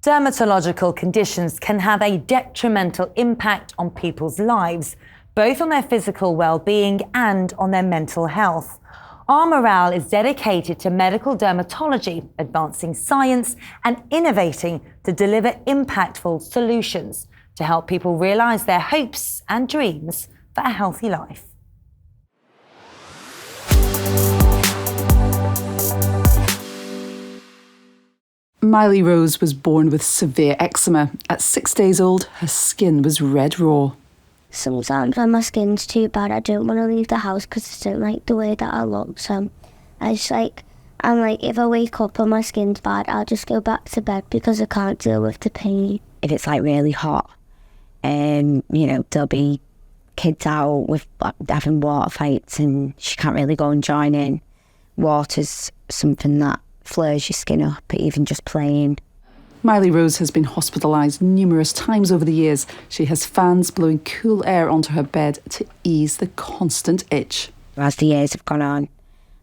Dermatological conditions can have a detrimental impact on people's lives, both on their physical well-being and on their mental health. Almirall is dedicated to medical dermatology, advancing science and innovating to deliver impactful solutions to help people realise their hopes and dreams for a healthy life. Miley Rose was born with severe eczema. At 6 days old, her skin was red raw. Sometimes when my skin's too bad, I don't want to leave the house because I don't like the way that I look. So if I wake up and my skin's bad, I'll just go back to bed because I can't deal with the pain. If it's really hot, there'll be kids out with having water fights and she can't really go and join in. Water's something that flares your skin up, even just playing. Miley Rose has been hospitalised numerous times over the years. She has fans blowing cool air onto her bed to ease the constant itch. As the years have gone on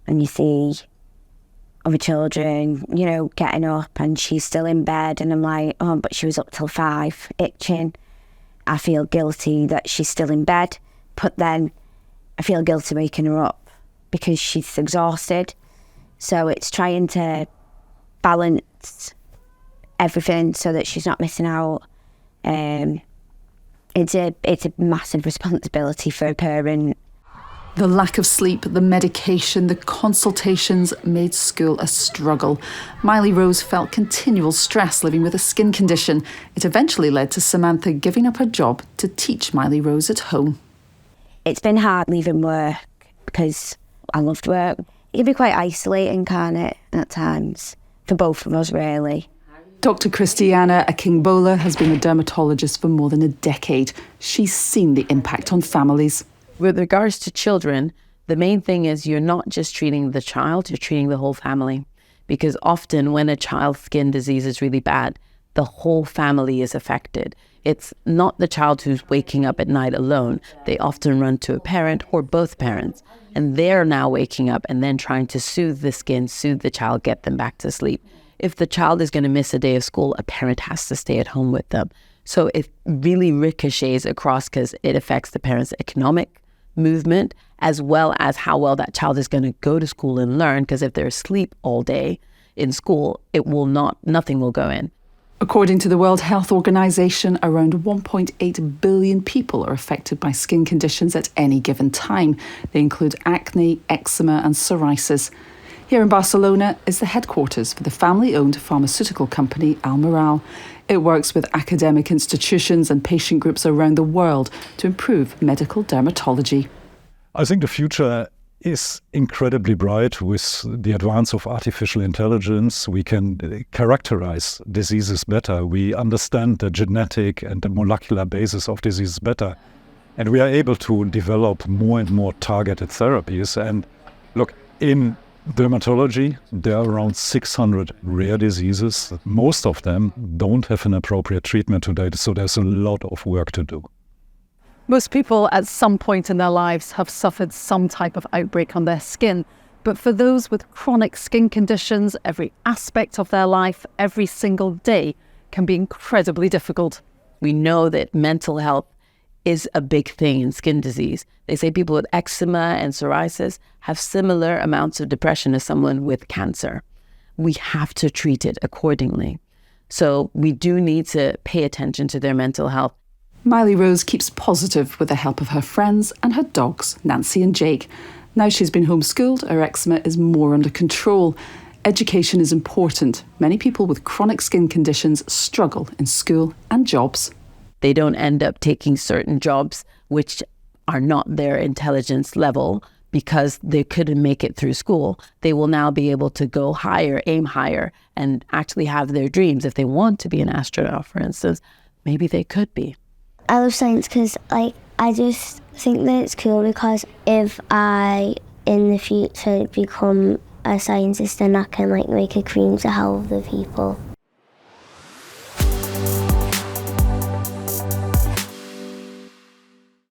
and you see other children, getting up and she's still in bed and I'm like, oh, but she was up till 5 itching. I feel guilty that she's still in bed, but then I feel guilty waking her up because she's exhausted. So it's trying to balance everything so that she's not missing out. It's a massive responsibility for a parent. The lack of sleep, the medication, the consultations made school a struggle. Miley Rose felt continual stress living with a skin condition. It eventually led to Samantha giving up her job to teach Miley Rose at home. It's been hard leaving work because I loved work. It can be quite isolating, can't it, at times, for both of us, really. Dr. Christiana Akingbola has been a dermatologist for more than a decade. She's seen the impact on families. With regards to children, the main thing is you're not just treating the child, you're treating the whole family. Because often when a child's skin disease is really bad, the whole family is affected. It's not the child who's waking up at night alone. They often run to a parent or both parents. And they're now waking up and then trying to soothe the skin, soothe the child, get them back to sleep. If the child is going to miss a day of school, a parent has to stay at home with them. So it really ricochets across because it affects the parent's economic movement as well as how well that child is going to go to school and learn. Because if they're asleep all day in school, nothing will go in. According to the World Health Organization, around 1.8 billion people are affected by skin conditions at any given time. They include acne, eczema and psoriasis. Here in Barcelona is the headquarters for the family-owned pharmaceutical company Almirall. It works with academic institutions and patient groups around the world to improve medical dermatology. I think the future is incredibly bright. With the advance of artificial intelligence, we can characterize diseases better. We understand the genetic and the molecular basis of diseases better. And we are able to develop more and more targeted therapies. And look, in dermatology, there are around 600 rare diseases. Most of them don't have an appropriate treatment today, so there's a lot of work to do. Most people at some point in their lives have suffered some type of outbreak on their skin. But for those with chronic skin conditions, every aspect of their life, every single day, can be incredibly difficult. We know that mental health is a big thing in skin disease. They say people with eczema and psoriasis have similar amounts of depression as someone with cancer. We have to treat it accordingly. So we do need to pay attention to their mental health. Miley Rose keeps positive with the help of her friends and her dogs, Nancy and Jake. Now she's been homeschooled, her eczema is more under control. Education is important. Many people with chronic skin conditions struggle in school and jobs. They don't end up taking certain jobs which are not their intelligence level because they couldn't make it through school. They will now be able to go higher, aim higher, and actually have their dreams. If they want to be an astronaut, for instance, maybe they could be. I love science because I just think that it's cool because if I, in the future, become a scientist, then I can make a cream to help other people.